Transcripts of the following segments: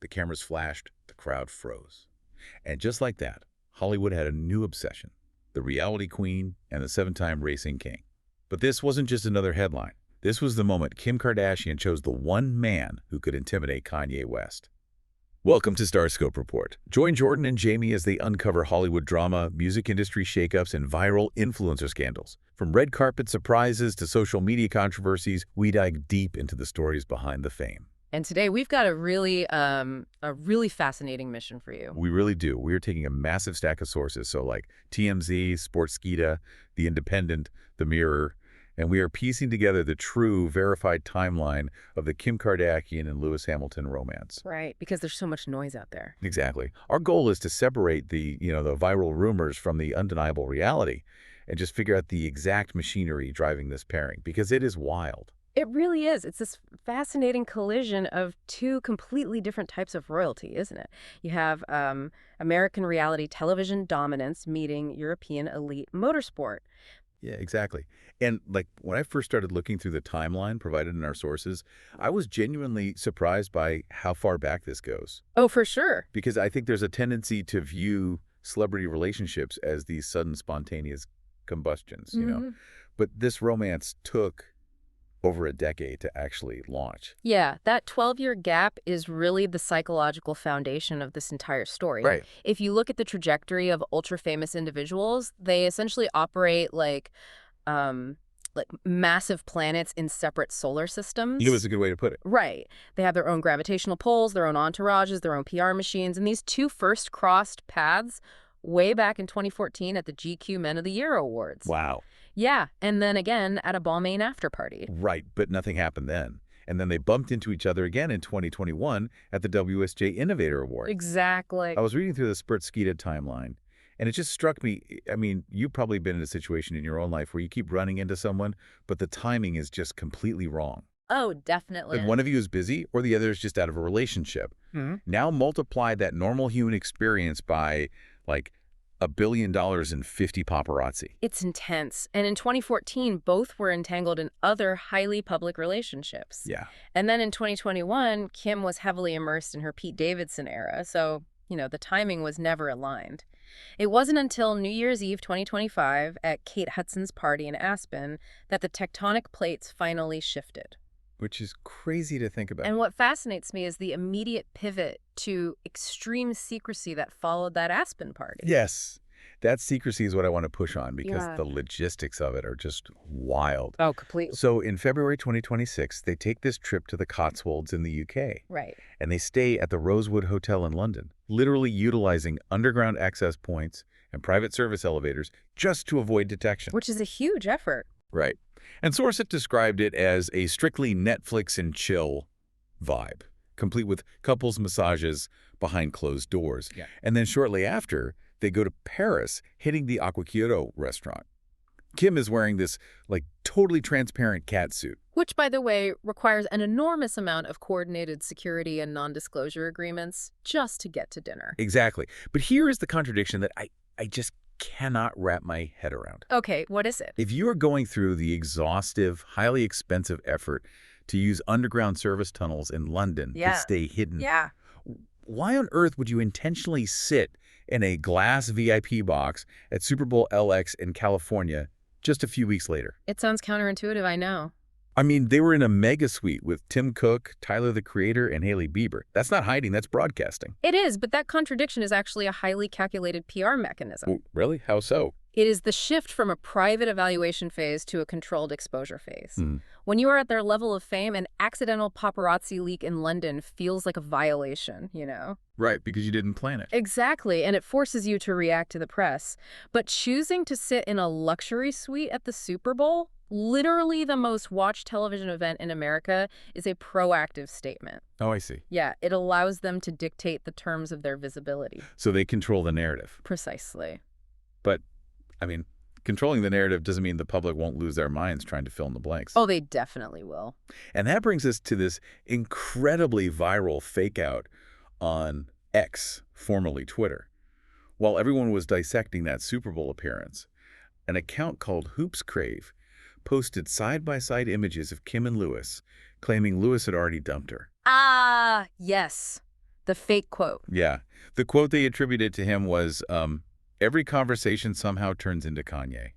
the cameras flashed, the crowd froze. And just like that, Hollywood had a new obsession, the reality queen and the seven-time racing king. But this wasn't just another headline. This was the moment Kim Kardashian chose the one man who could intimidate Kanye West. Welcome to Starscope Report. Join Jordan and Jamie as they uncover Hollywood drama, music industry shakeups, and viral influencer scandals. From red carpet surprises to social media controversies, we dive deep into the stories behind the fame. And today we've got a really fascinating mission for you. We really do. We are taking a massive stack of sources, so like TMZ, Sportskeeda, The Independent, The Mirror, and we are piecing together the true, verified timeline of the Kim Kardashian and Lewis Hamilton romance. Right, because there's so much noise out there. Exactly. Our goal is to separate the viral rumors from the undeniable reality and just figure out the exact machinery driving this pairing, because it is wild. It really is. It's this fascinating collision of two completely different types of royalty, isn't it? You have American reality television dominance meeting European elite motorsport. Yeah, exactly. And like when I first started looking through the timeline provided in our sources, I was genuinely surprised by how far back this goes. Oh, for sure. Because I think there's a tendency to view celebrity relationships as these sudden spontaneous combustions, you know. But this romance took over a decade to actually launch. Yeah, that 12-year gap is really the psychological foundation of this entire story. Right. If you look at the trajectory of ultra-famous individuals, they essentially operate like massive planets in separate solar systems. It was a good way to put it. Right. They have their own gravitational pulls, their own entourages, their own PR machines, and these two first crossed paths way back in 2014 at the GQ Men of the Year Awards. Wow. Yeah, and then again at a Balmain after-party. Right, but nothing happened then. And then they bumped into each other again in 2021 at the WSJ Innovator Award. Exactly. I was reading through the Sportskeeda timeline, and it just struck me, I mean, you've probably been in a situation in your own life where you keep running into someone, but the timing is just completely wrong. Oh, definitely. Like one of you is busy or the other is just out of a relationship. Now multiply that normal human experience by, like, $1 billion and 50 paparazzi. It's intense. And in 2014, both were entangled in other highly public relationships. Yeah. And then in 2021, Kim was heavily immersed in her Pete Davidson era. So, the timing was never aligned. It wasn't until New Year's Eve 2025 at Kate Hudson's party in Aspen that the tectonic plates finally shifted. Which is crazy to think about. And what fascinates me is the immediate pivot to extreme secrecy that followed that Aspen party. Yes. That secrecy is what I want to push on because Yeah. the logistics of it are just wild. Oh, completely. So in February 2026, they take this trip to the Cotswolds in the UK. Right. And they stay at the Rosewood Hotel in London, literally utilizing underground access points and private service elevators just to avoid detection. Which is a huge effort. Right. And sources described it as a strictly Netflix and chill vibe, complete with couples massages behind closed doors. Yeah. And then shortly after, they go to Paris, hitting the Aquacchioto restaurant. Kim is wearing this, like, totally transparent cat suit. Which, by the way, requires an enormous amount of coordinated security and non-disclosure agreements just to get to dinner. Exactly. But here is the contradiction that I just cannot wrap my head around. Okay, what is it? If you are going through the exhaustive, highly expensive effort to use underground service tunnels in London to stay hidden, why on earth would you intentionally sit in a glass VIP box at Super Bowl LX in California just a few weeks later? It sounds counterintuitive, I know. I mean, they were in a mega suite with Tim Cook, Tyler the Creator, and Hailey Bieber. That's not hiding, that's broadcasting. It is, but that contradiction is actually a highly calculated PR mechanism. Oh, really? How so? It is the shift from a private evaluation phase to a controlled exposure phase. When you are at their level of fame, an accidental paparazzi leak in London feels like a violation, Right, because you didn't plan it. Exactly, and it forces you to react to the press. But choosing to sit in a luxury suite at the Super Bowl, literally the most watched television event in America, is a proactive statement. Oh, I see. Yeah, it allows them to dictate the terms of their visibility. So they control the narrative. Precisely. But, I mean, controlling the narrative doesn't mean the public won't lose their minds trying to fill in the blanks. Oh, they definitely will. And that brings us to this incredibly viral fake-out on X, formerly Twitter. While everyone was dissecting that Super Bowl appearance, an account called Hoops Crave posted side-by-side images of Kim and Lewis, claiming Lewis had already dumped her. Ah, yes. The fake quote. Yeah. The quote they attributed to him was, every conversation somehow turns into Kanye.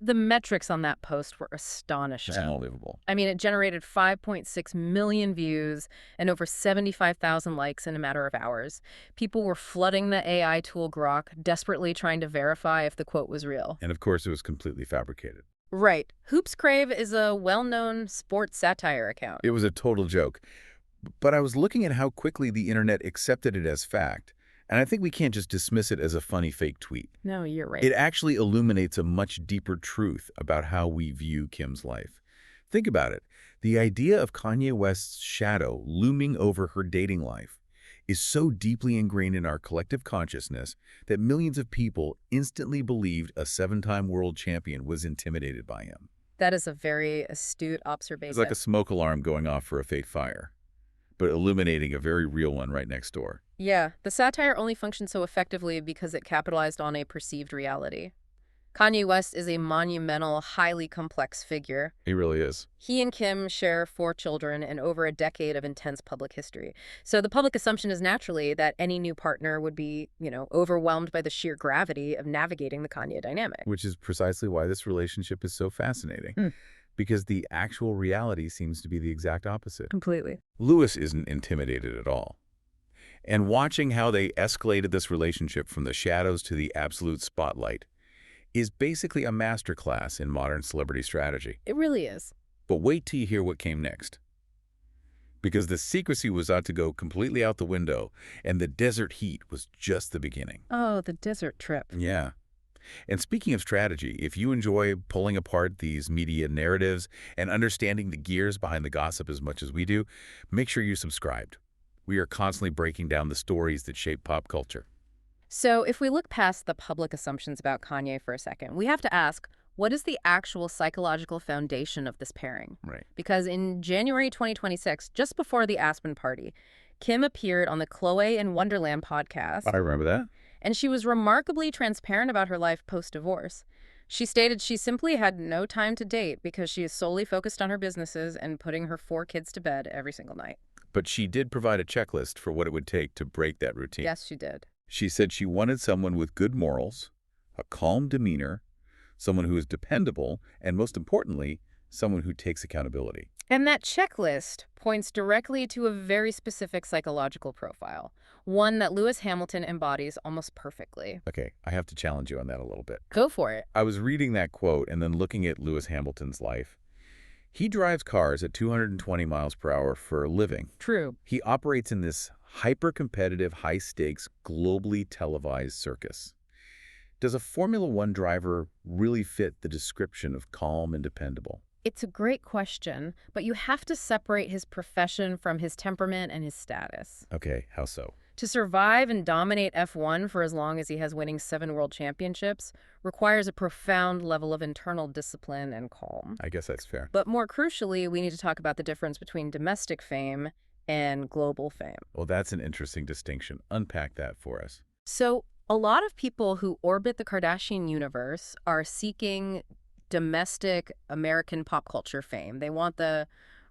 The metrics on that post were astonishing. Unbelievable. I mean, it generated 5.6 million views and over 75,000 likes in a matter of hours. People were flooding the AI tool Grok, desperately trying to verify if the quote was real. And of course, it was completely fabricated. Right. Hoops Crave is a well-known sports satire account. It was a total joke. But I was looking at how quickly the internet accepted it as fact, and I think we can't just dismiss it as a funny fake tweet. No, you're right. It actually illuminates a much deeper truth about how we view Kim's life. Think about it. The idea of Kanye West's shadow looming over her dating life is so deeply ingrained in our collective consciousness that millions of people instantly believed a 7-time world champion was intimidated by him. That is a very astute observation. It's like a smoke alarm going off for a fake fire, but illuminating a very real one right next door. Yeah, the satire only functioned so effectively because it capitalized on a perceived reality. Kanye West is a monumental, highly complex figure. He really is. He and Kim share 4 children and over a decade of intense public history. So the public assumption is naturally that any new partner would be, overwhelmed by the sheer gravity of navigating the Kanye dynamic. Which is precisely why this relationship is so fascinating. Because the actual reality seems to be the exact opposite. Completely. Lewis isn't intimidated at all. And watching how they escalated this relationship from the shadows to the absolute spotlight is basically a masterclass in modern celebrity strategy. It really is. But wait till you hear what came next. Because the secrecy was out to go completely out the window, and the desert heat was just the beginning. Oh, the desert trip. Yeah. And speaking of strategy, if you enjoy pulling apart these media narratives and understanding the gears behind the gossip as much as we do, make sure you're subscribed. We are constantly breaking down the stories that shape pop culture. So if we look past the public assumptions about Kanye for a second, we have to ask, what is the actual psychological foundation of this pairing? Right. Because in January 2026, just before the Aspen party, Kim appeared on the Chloe in Wonderland podcast. I remember that. And she was remarkably transparent about her life post-divorce. She stated she simply had no time to date because she is solely focused on her businesses and putting her 4 kids to bed every single night. But she did provide a checklist for what it would take to break that routine. Yes, she did. She said she wanted someone with good morals, a calm demeanor, someone who is dependable, and most importantly, someone who takes accountability. And that checklist points directly to a very specific psychological profile, one that Lewis Hamilton embodies almost perfectly. Okay, I have to challenge you on that a little bit. Go for it. I was reading that quote and then looking at Lewis Hamilton's life. He drives cars at 220 miles per hour for a living. True. He operates in this hyper-competitive, high-stakes, globally televised circus. Does a Formula One driver really fit the description of calm and dependable? It's a great question, but you have to separate his profession from his temperament and his status. Okay, how so? To survive and dominate F1 for as long as he has winning 7 world championships requires a profound level of internal discipline and calm. I guess that's fair. But more crucially, we need to talk about the difference between domestic fame and global fame. Well, that's an interesting distinction. Unpack that for us. So, a lot of people who orbit the Kardashian universe are seeking domestic American pop culture fame. They want the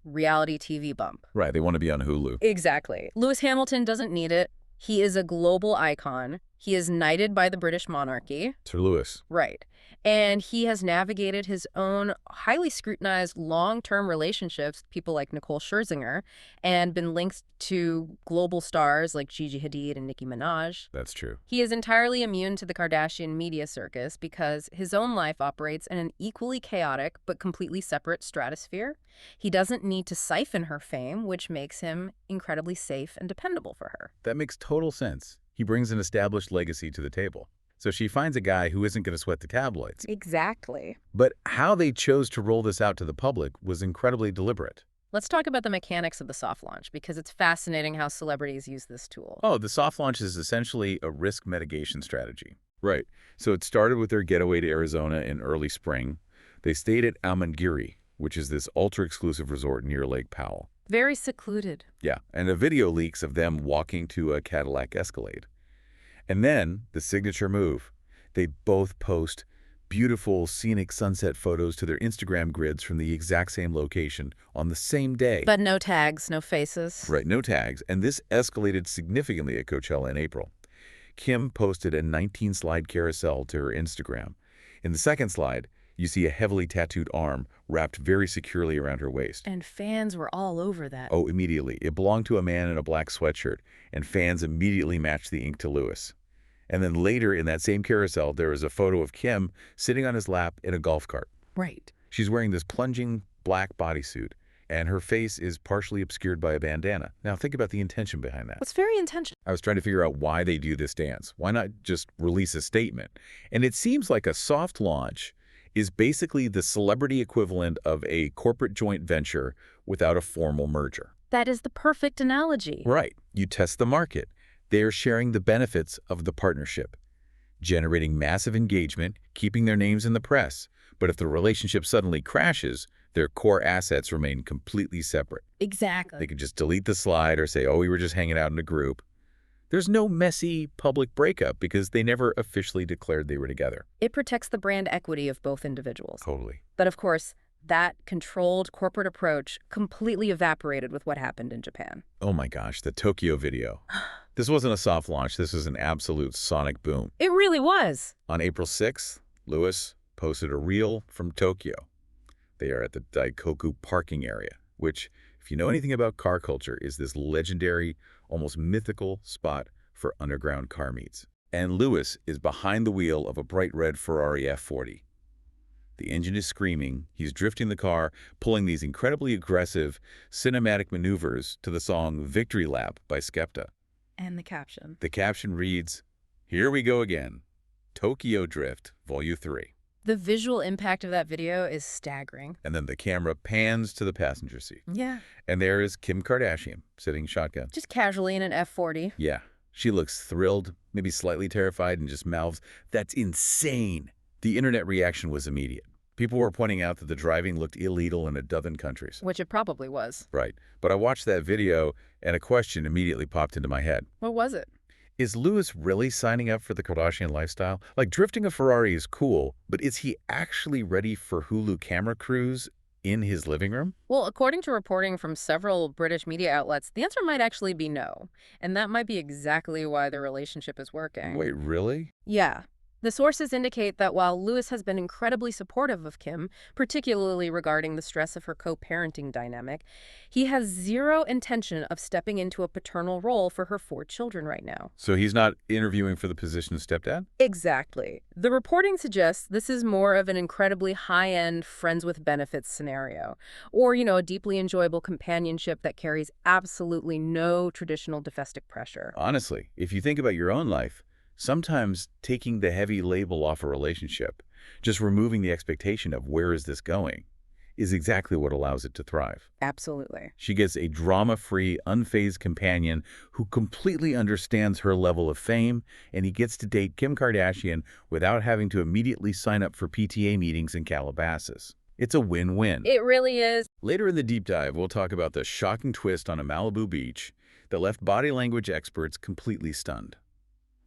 reality TV bump. Right, they want to be on Hulu. Exactly. Lewis Hamilton doesn't need it. He is a global icon. He is knighted by the British monarchy. Sir Lewis. Right. And he has navigated his own highly scrutinized long-term relationships with people like Nicole Scherzinger and been linked to global stars like Gigi Hadid and Nicki Minaj. That's true. He is entirely immune to the Kardashian media circus because his own life operates in an equally chaotic but completely separate stratosphere. He doesn't need to siphon her fame, which makes him incredibly safe and dependable for her. That makes total sense. He brings an established legacy to the table. So she finds a guy who isn't going to sweat the tabloids. Exactly. But how they chose to roll this out to the public was incredibly deliberate. Let's talk about the mechanics of the soft launch, because it's fascinating how celebrities use this tool. Oh, the soft launch is essentially a risk mitigation strategy. Right. So it started with their getaway to Arizona in early spring. They stayed at Almangiri, which is this ultra-exclusive resort near Lake Powell. Very secluded. Yeah, and a video leaks of them walking to a Cadillac Escalade. And then, the signature move, they both post beautiful, scenic sunset photos to their Instagram grids from the exact same location on the same day. But no tags, no faces. Right, no tags, and this escalated significantly at Coachella in April. Kim posted a 19-slide carousel to her Instagram. In the second slide, you see a heavily tattooed arm wrapped very securely around her waist. And fans were all over that. Oh, immediately. It belonged to a man in a black sweatshirt, and fans immediately matched the ink to Lewis. And then later in that same carousel, there was a photo of Kim sitting on his lap in a golf cart. Right. She's wearing this plunging black bodysuit, and her face is partially obscured by a bandana. Now, think about the intention behind that. What's very intentional. I was trying to figure out why they do this dance. Why not just release a statement? And it seems like a soft launch is basically the celebrity equivalent of a corporate joint venture without a formal merger. That is the perfect analogy. Right. You test the market. They are sharing the benefits of the partnership, generating massive engagement, keeping their names in the press. But if the relationship suddenly crashes, their core assets remain completely separate. Exactly. They could just delete the slide or say, oh, we were just hanging out in a group. There's no messy public breakup because they never officially declared they were together. It protects the brand equity of both individuals. Totally. But of course, that controlled corporate approach completely evaporated with what happened in Japan. Oh my gosh, the Tokyo video. This wasn't a soft launch. This was an absolute sonic boom. It really was. On April 6th, Lewis posted a reel from Tokyo. They are at the Daikoku parking area, which, if you know anything about car culture, is this legendary, almost mythical spot for underground car meets. And Lewis is behind the wheel of a bright red Ferrari F40. The engine is screaming. He's drifting the car, pulling these incredibly aggressive cinematic maneuvers to the song Victory Lap by Skepta. And the caption. The caption reads, "Here we go again. Tokyo Drift, Volume 3. The visual impact of that video is staggering. And then the camera pans to the passenger seat. Yeah. And there is Kim Kardashian sitting shotgun. Just casually in an F40. Yeah. She looks thrilled, maybe slightly terrified, and just mouths, "That's insane." The internet reaction was immediate. People were pointing out that the driving looked illegal in a dozen countries. Which it probably was. Right. But I watched that video, and a question immediately popped into my head. What was it? Is Lewis really signing up for the Kardashian lifestyle? Like, drifting a Ferrari is cool, but is he actually ready for Hulu camera crews in his living room? Well, according to reporting from several British media outlets, the answer might actually be no. And that might be exactly why the relationship is working. Wait, really? Yeah. The sources indicate that while Lewis has been incredibly supportive of Kim, particularly regarding the stress of her co-parenting dynamic, he has zero intention of stepping into a paternal role for her 4 children right now. So he's not interviewing for the position of stepdad? Exactly. The reporting suggests this is more of an incredibly high-end friends with benefits scenario, or, a deeply enjoyable companionship that carries absolutely no traditional domestic pressure. Honestly, if you think about your own life, sometimes taking the heavy label off a relationship, just removing the expectation of where is this going, is exactly what allows it to thrive. Absolutely. She gets a drama-free, unfazed companion who completely understands her level of fame, and he gets to date Kim Kardashian without having to immediately sign up for PTA meetings in Calabasas. It's a win-win. It really is. Later in the deep dive, we'll talk about the shocking twist on a Malibu beach that left body language experts completely stunned.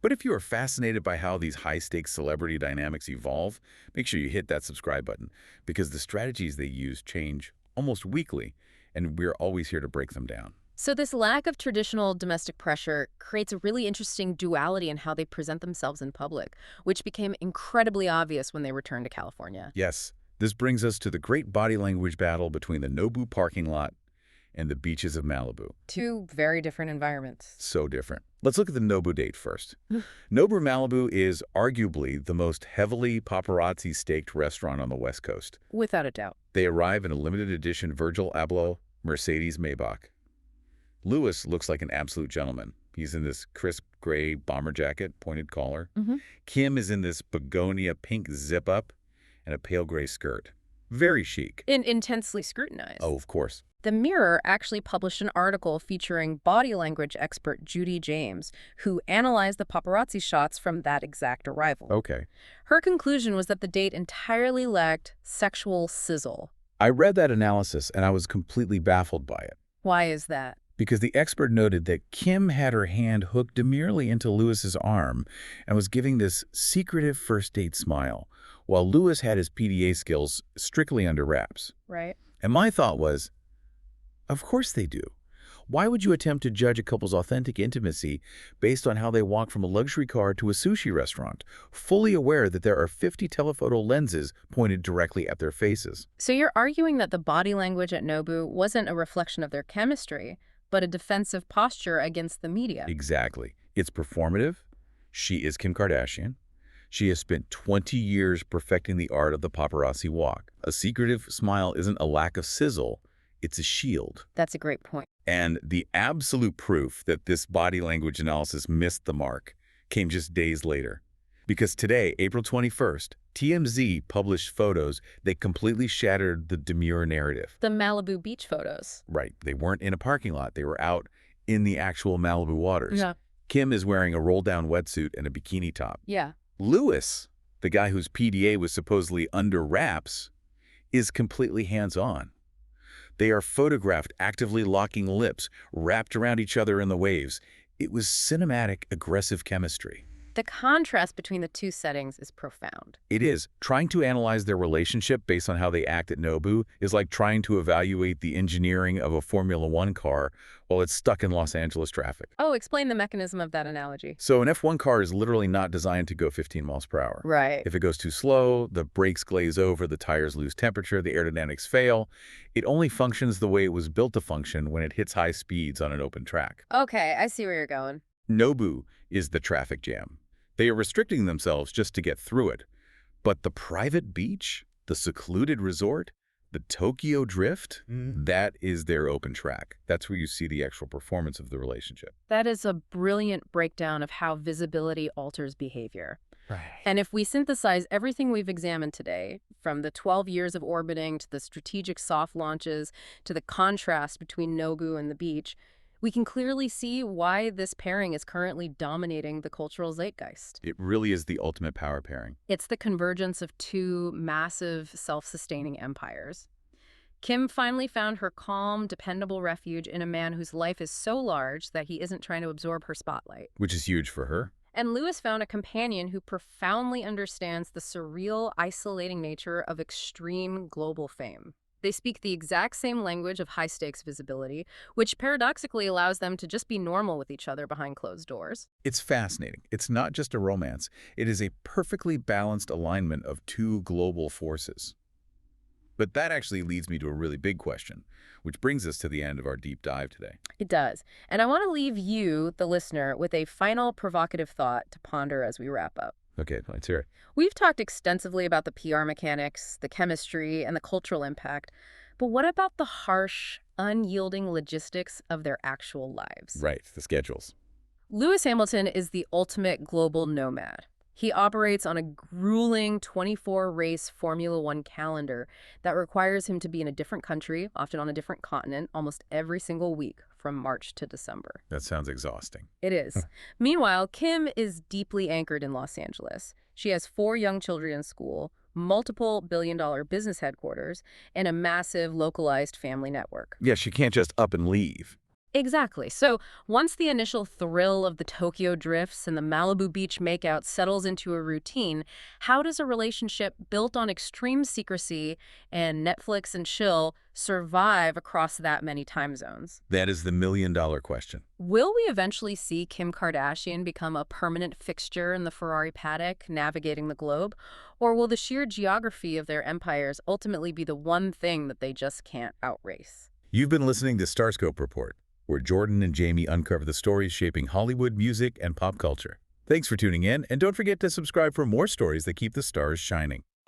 But if you are fascinated by how these high-stakes celebrity dynamics evolve, make sure you hit that subscribe button, because the strategies they use change almost weekly, and we're always here to break them down. So this lack of traditional domestic pressure creates a really interesting duality in how they present themselves in public, which became incredibly obvious when they returned to California. Yes, this brings us to the great body language battle between the Nobu parking lot and the beaches of Malibu. 2 very different environments. So different. Let's look at the Nobu date first. Nobu Malibu is arguably the most heavily paparazzi-staked restaurant on the West Coast. Without a doubt. They arrive in a limited edition Virgil Abloh Mercedes Maybach. Lewis looks like an absolute gentleman. He's in this crisp gray bomber jacket, pointed collar. Kim is in this begonia pink zip-up and a pale gray skirt. Very chic. Intensely scrutinized. Oh, of course. The Mirror actually published an article featuring body language expert Judy James, who analyzed the paparazzi shots from that exact arrival. Okay. Her conclusion was that the date entirely lacked sexual sizzle. I read that analysis and I was completely baffled by it. Why is that? Because the expert noted that Kim had her hand hooked demurely into Lewis's arm and was giving this secretive first date smile, while Lewis had his PDA skills strictly under wraps. Right. And my thought was, of course they do. Why would you attempt to judge a couple's authentic intimacy based on how they walk from a luxury car to a sushi restaurant, fully aware that there are 50 telephoto lenses pointed directly at their faces? So you're arguing that the body language at Nobu wasn't a reflection of their chemistry, but a defensive posture against the media. Exactly. It's performative. She is Kim Kardashian. She has spent 20 years perfecting the art of the paparazzi walk. A secretive smile isn't a lack of sizzle, it's a shield. That's a great point. And the absolute proof that this body language analysis missed the mark came just days later. Because today, April 21st, TMZ published photos that completely shattered the demure narrative. The Malibu beach photos. Right. They weren't in a parking lot. They were out in the actual Malibu waters. Yeah. Kim is wearing a roll-down wetsuit and a bikini top. Yeah. Lewis, the guy whose PDA was supposedly under wraps, is completely hands-on. They are photographed actively locking lips, wrapped around each other in the waves. It was cinematic, aggressive chemistry. The contrast between the two settings is profound. It is. Trying to analyze their relationship based on how they act at Nobu is like trying to evaluate the engineering of a Formula One car while it's stuck in Los Angeles traffic. Oh, explain the mechanism of that analogy. So an F1 car is literally not designed to go 15 miles per hour. Right. If it goes too slow, the brakes glaze over, the tires lose temperature, the aerodynamics fail. It only functions the way it was built to function when it hits high speeds on an open track. Okay, I see where you're going. Nobu is the traffic jam. They are restricting themselves just to get through it. But the private beach, the secluded resort, the Tokyo drift, that is their open track. That's where you see the actual performance of the relationship. That is a brilliant breakdown of how visibility alters behavior. Right. And if we synthesize everything we've examined today, from the 12 years of orbiting to the strategic soft launches to the contrast between Nobu and the beach, we can clearly see why this pairing is currently dominating the cultural zeitgeist. It really is the ultimate power pairing. It's the convergence of two massive, self-sustaining empires. Kim finally found her calm, dependable refuge in a man whose life is so large that he isn't trying to absorb her spotlight. Which is huge for her. And Lewis found a companion who profoundly understands the surreal, isolating nature of extreme global fame. They speak the exact same language of high-stakes visibility, which paradoxically allows them to just be normal with each other behind closed doors. It's fascinating. It's not just a romance. It is a perfectly balanced alignment of two global forces. But that actually leads me to a really big question, which brings us to the end of our deep dive today. It does. And I want to leave you, the listener, with a final provocative thought to ponder as we wrap up. Okay, let's hear it. We've talked extensively about the PR mechanics, the chemistry, and the cultural impact, but what about the harsh, unyielding logistics of their actual lives? Right, the schedules. Lewis Hamilton is the ultimate global nomad. He operates on a grueling 24-race Formula One calendar that requires him to be in a different country, often on a different continent, almost every single week from March to December. That sounds exhausting. It is. Meanwhile, Kim is deeply anchored in Los Angeles. She has 4 young children in school, multiple billion-dollar business headquarters, and a massive localized family network. Yeah, she can't just up and leave. Exactly. So once the initial thrill of the Tokyo drifts and the Malibu beach makeout settles into a routine, how does a relationship built on extreme secrecy and Netflix and chill survive across that many time zones? That is the million-dollar question. Will we eventually see Kim Kardashian become a permanent fixture in the Ferrari paddock, navigating the globe? Or will the sheer geography of their empires ultimately be the one thing that they just can't outrace? You've been listening to Starscope Report, where Jordan and Jamie uncover the stories shaping Hollywood, music, and pop culture. Thanks for tuning in, and don't forget to subscribe for more stories that keep the stars shining.